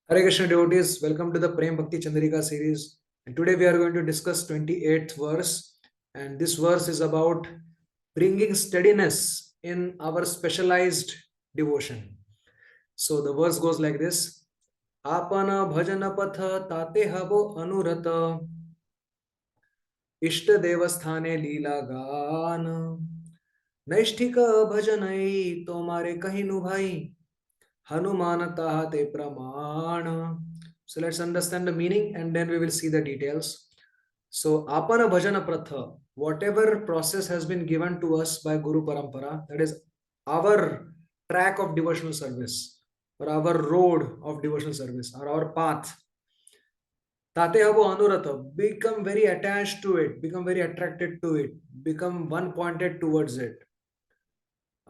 Hare Krishna devotees, welcome to the Prem Bhakti Chandrika series. And today we are going to discuss 28th verse. And this verse is about bringing steadiness in our specialized devotion. So the verse goes like this. Apana bhajana patha tate havo anurata इष्ट देवस्थाने लीला गान नैष्ठिक भजन तो मारे कहीं नु भाई Hanumanatah te pramana. So let's understand the meaning and then we will see the details. So apana bhajana pratha, whatever process has been given to us by Guru Parampara, that is our track of devotional service or our road of devotional service or our path. Tate habo anurata, become very attached to it, become very attracted to it, become one pointed towards it.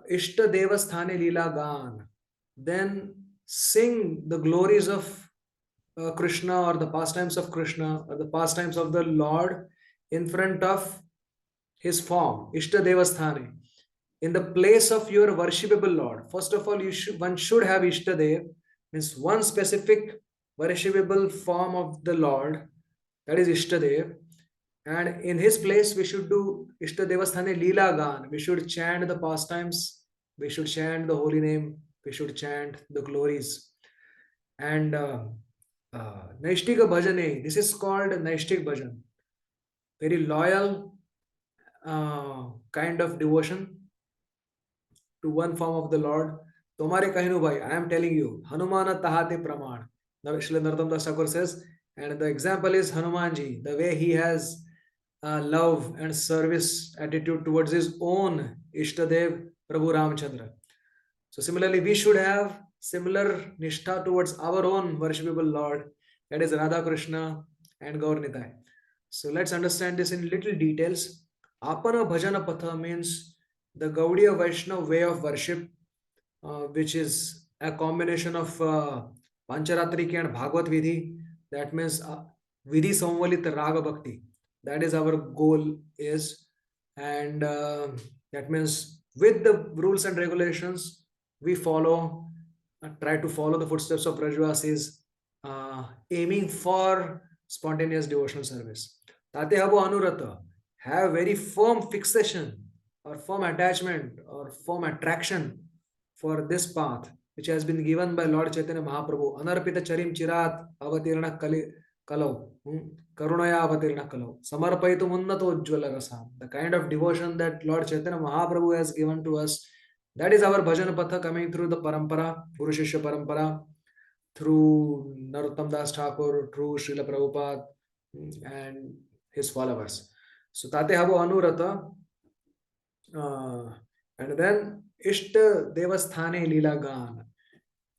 Ishta Devasthane Leela Gan. Then sing the glories of Krishna or the pastimes of Krishna or the pastimes of the Lord in front of his form, Ishta Devasthane, in the place of your worshipable Lord. First of all, one should have Ishta Dev, means one specific worshipable form of the Lord, that is Ishta Dev. And in his place, we should do Ishta Devasthane Leela Gan. We should chant the pastimes, we should chant the holy name, we should chant the glories. And Naishtika Bhajane, this is called Naishtik Bhajan. Very loyal kind of devotion to one form of the Lord. Tomare kahinu bhai, I am telling you, Hanumana tahate praman. Srila Narottam Das Thakur says, and the example is Hanumanji, the way he has love and service attitude towards his own Ishtadev Prabhu Ramchandra. So similarly, we should have similar nishtha towards our own worshipable Lord, that is Radha Krishna and Gaur Nitai. So let's understand this in little details. Apana Bhajana Patha means the Gaudiya Vaishnava way of worship, which is a combination of Pancharatriki and Bhagavad Vidhi. That means Vidhi Samvalit Raga Bhakti. That is our goal is. And that means with the rules and regulations, we follow, try to follow the footsteps of Brajvasis, aiming for spontaneous devotional service. Tate Habo Anurata, have very firm fixation or firm attachment or firm attraction for this path, which has been given by Lord Chaitanya Mahaprabhu. Anarpita Charim Chirat Avatirna Kalau, Karunaya Avatirna Kalau, Samarpaitu Munnato Ujjvala Rasam. The kind of devotion that Lord Chaitanya Mahaprabhu has given to us, that is our bhajan patha coming through the parampara, Guru Shishya parampara, through Narottam Das Thakur, through Srila Prabhupada and his followers. So Tate Habo Anurata, and then Ishta Devasthane Leela Gan.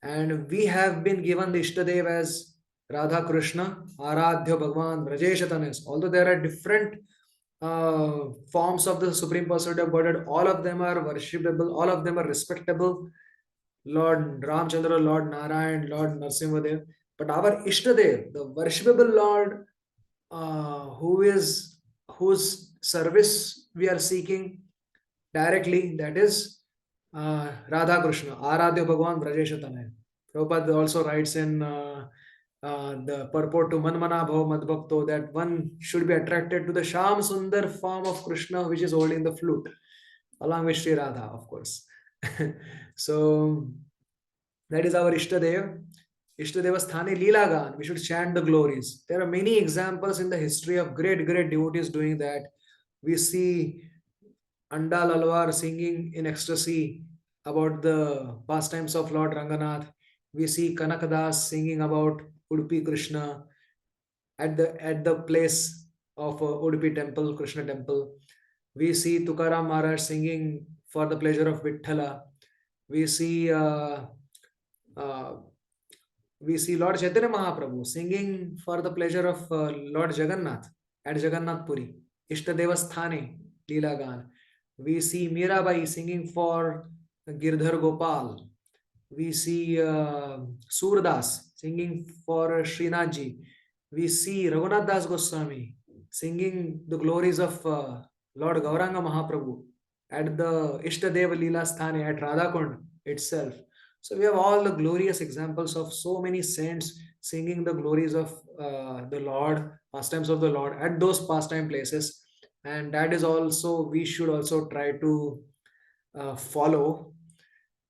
And we have been given the Ishtadev as Radha Krishna, Aradhya Bhagwan, Brajeshatanis. Although there are different forms of the Supreme Personality of Godhead, all of them are worshipable, all of them are respectable. Lord Ramchandra, Lord Narayan, Lord Narsimhadev. But our Ishtadev, the worshipable Lord, whose service we are seeking directly, that is Radha Krishna, Aradhya Bhagwan Brajeshatanaya. Prabhupada also writes in the purport to Manmana Bhav Madbhakto that one should be attracted to the Sham Sundar form of Krishna, which is holding the flute, along with Sri Radha, of course. So that is our Ishtadev. Ishtadeva Sthane Leela Gan. We should chant the glories. There are many examples in the history of great devotees doing that. We see Andal Alwar singing in ecstasy about the pastimes of Lord Ranganath. We see Kanakadas singing about Udupi Krishna at the place of Udupi temple, Krishna temple. We see Tukaram Maharaj singing for the pleasure of Vithala. We see Lord Chaitanya Mahaprabhu singing for the pleasure of Lord Jagannath at Jagannath Puri, Ishtadevasthane Leela Gan. We see Mirabai singing for Girdhar Gopal. We see Surdas singing for Srinathji. We see Raghunath Das Goswami singing the glories of Lord Gauranga Mahaprabhu at the Ishtadeva Leela Sthane at Radhakund itself. So we have all the glorious examples of so many saints singing the glories of the Lord, pastimes of the Lord at those pastime places, and that is also we should also try to follow.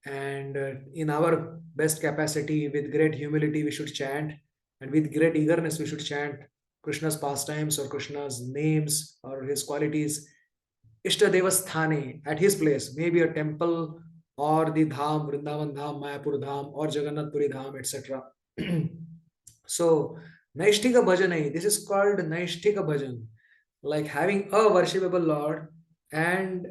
And in our best capacity, with great humility, we should chant, and with great eagerness, we should chant Krishna's pastimes or Krishna's names or his qualities. Ishtadeva Sthane, at his place, maybe a temple or the Dham, Vrindavan Dham, Mayapur Dham, or Jagannath Puri Dham, etc. So, Naishtika Bhajanai, this is called Naishtika Bhajan, like having a worshipable Lord and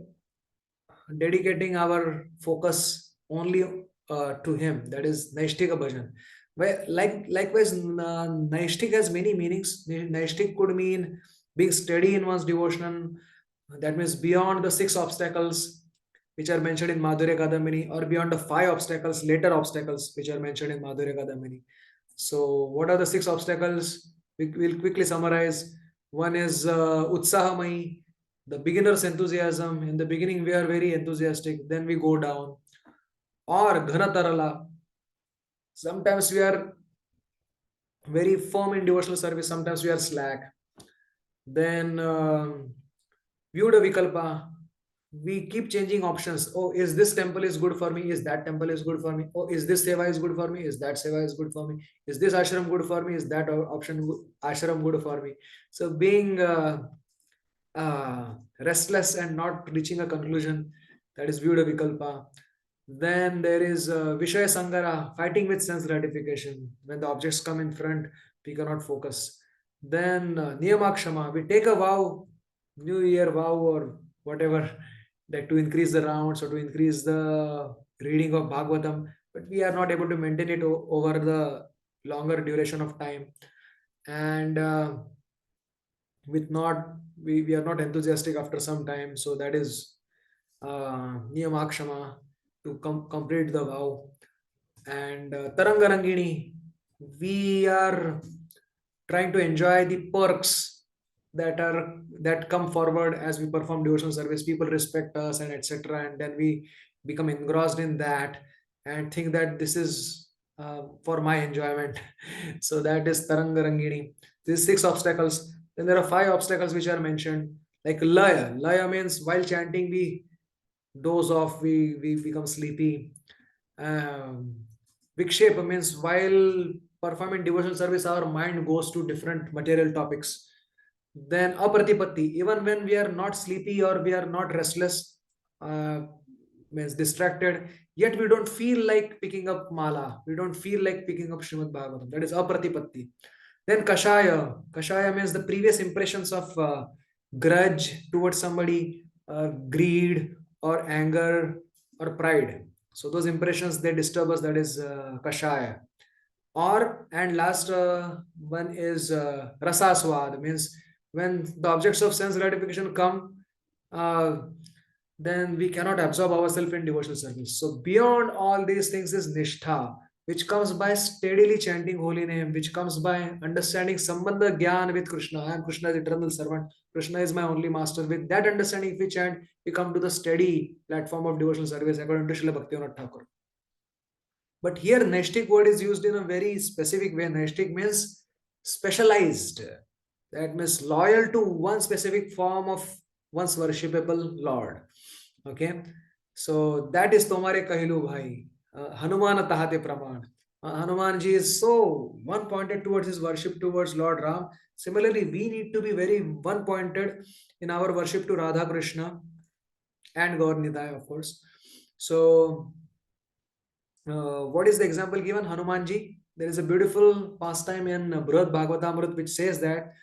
dedicating our focus only to Him. That is Naishtika Bhajan. Where, likewise, Naishtik has many meanings. Naishtik could mean being steady in one's devotion. That means beyond the six obstacles which are mentioned in Madhurya Kadamini, or beyond the five obstacles, later obstacles which are mentioned in Madhurya Kadamini. So, what are the six obstacles? We'll quickly summarize. One is Utsahamai, the beginner's enthusiasm. In the beginning, we are very enthusiastic, then we go down. Or Ghanatarala, sometimes we are very firm in devotional service, sometimes we are slack. Then Vyuda Vikalpa, we keep changing options. Oh, is this temple is good for me? Is that temple is good for me? Oh, is this seva is good for me? Is that seva is good for me? Is this ashram good for me? Is that ashram good for me? So being restless and not reaching a conclusion, that is Vyuda Vikalpa. Then there is Vishaya Sangara, fighting with sense gratification. When the objects come in front, we cannot focus. Then Niyamakshama, we take a vow, New Year vow or whatever, that to increase the rounds or to increase the reading of Bhagavatam, but we are not able to maintain it over the longer duration of time. And with not, we are not enthusiastic after some time. So that is Niyamakshama, to complete the vow. And Tarangarangini, we are trying to enjoy the perks that come forward as we perform devotional service. People respect us and etc. And then we become engrossed in that and think that this is for my enjoyment. So that is Tarangarangini. These six obstacles. Then there are five obstacles which are mentioned, like Laya. Laya means while chanting we doze off, we become sleepy. Um, Vikshepa means while performing devotional service, our mind goes to different material topics. Then apratipatti, even when we are not sleepy or we are not restless, uh, means distracted, yet we don't feel like picking up mala. We don't feel like picking up Srimad Bhagavatam. That is apratipatti. Then kashaya. Kashaya means the previous impressions of grudge towards somebody, greed or anger or pride. So those impressions they disturb us. That is kashaya. Or and last one is rasaswad, means when the objects of sense gratification come, uh, then we cannot absorb ourselves in devotional service. So beyond all these things is nishtha, which comes by steadily chanting holy name, which comes by understanding sambandha gyan with Krishna. I am Krishna's eternal servant. Krishna is my only master. With that understanding, if we chant, we come to the steady platform of devotional service according to Srila Bhaktivinoda Thakur. But here, Naishtik word is used in a very specific way. Naishtik means specialized. That means loyal to one specific form of one's worshipable Lord. Okay. So that is Tomare Kahilu Bhai. Hanumana Tahate Praman. Hanumanji is so one pointed towards his worship towards Lord Ram. Similarly, we need to be very one pointed in our worship to Radha Krishna and Gaur Nidai, of course. So what is the example given? Hanumanji. There is a beautiful pastime in Brihad Bhagavatamrut which says that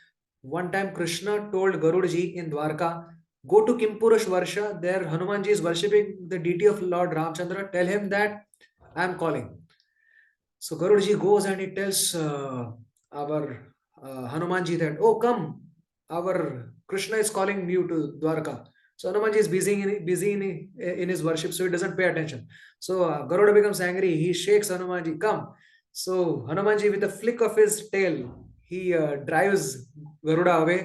one time Krishna told Garudji in Dwarka, go to Kimpurush Varsha. There Hanumanji is worshipping the deity of Lord Ramchandra. Tell him that I am calling. So Garudji goes and he tells our Hanumanji that, oh, come, our Krishna is calling you to Dwarka. So Hanumanji is busy in his worship, so he doesn't pay attention. So Garuda becomes angry. He shakes Hanumanji, come. So Hanumanji, with a flick of his tail, he drives Garuda away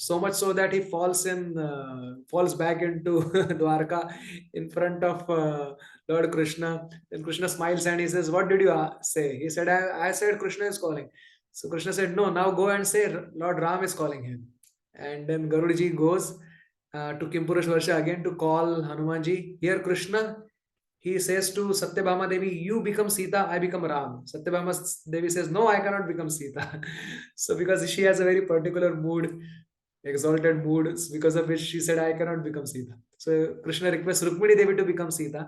so much so that he falls back into Dwarka in front of Lord Krishna. Then Krishna smiles and he says, "What did you say?" He said, I said Krishna is calling." So Krishna said, "No, now go and say Lord Ram is calling him." And then Garudaji goes to Kimpurashvarsha again to call Hanumanji. Here Krishna, he says to Satyabhama Devi, "You become Sita, I become Ram." Satyabhama Devi says, "No, I cannot become Sita." So because she has a very particular mood, exalted mood, because of which she said, "I cannot become Sita." So Krishna requests Rukmini Devi to become Sita.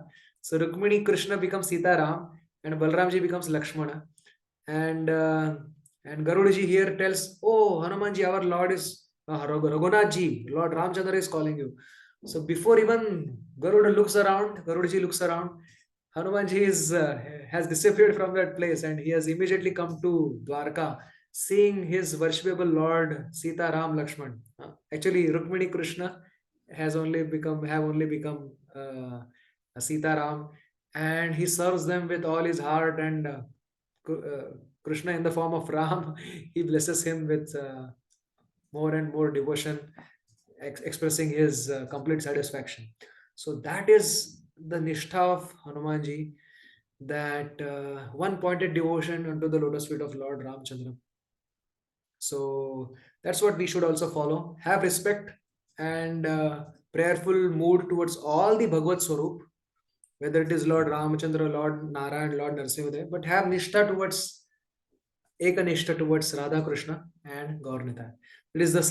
So Rukmini Krishna becomes Sita Ram, and Balramji becomes Lakshmana. And Garudaji here tells, "Oh, Hanumanji, our Lord is Raghunathji, Lord Ramchandra is calling you." So before even Garudaji looks around, Hanumanji has disappeared from that place, and he has immediately come to Dwarka, seeing his worshipable Lord Sita Ram Lakshman. Actually, Rukmini Krishna have only become Sita Ram, and he serves them with all his heart. And Krishna, in the form of Ram, he blesses him with more and more devotion, expressing his complete satisfaction. So that is the nishtha of Hanumanji, that one pointed devotion unto the lotus feet of Lord Ramchandra. So that's what we should also follow. Have respect and prayerful mood towards all the Bhagavad Swarup, whether it is Lord Ramchandra, Lord Narayan, Lord Narsimhadev, but have nishtha towards Ekanishta towards Radha Krishna and Gaurnita. This is the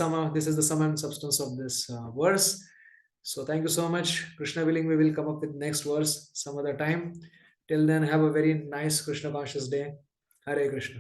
sum and substance of this verse. So thank you so much. Krishna willing, we will come up with next verse some other time. Till then, have a very nice Krishna conscious day. Hare Krishna.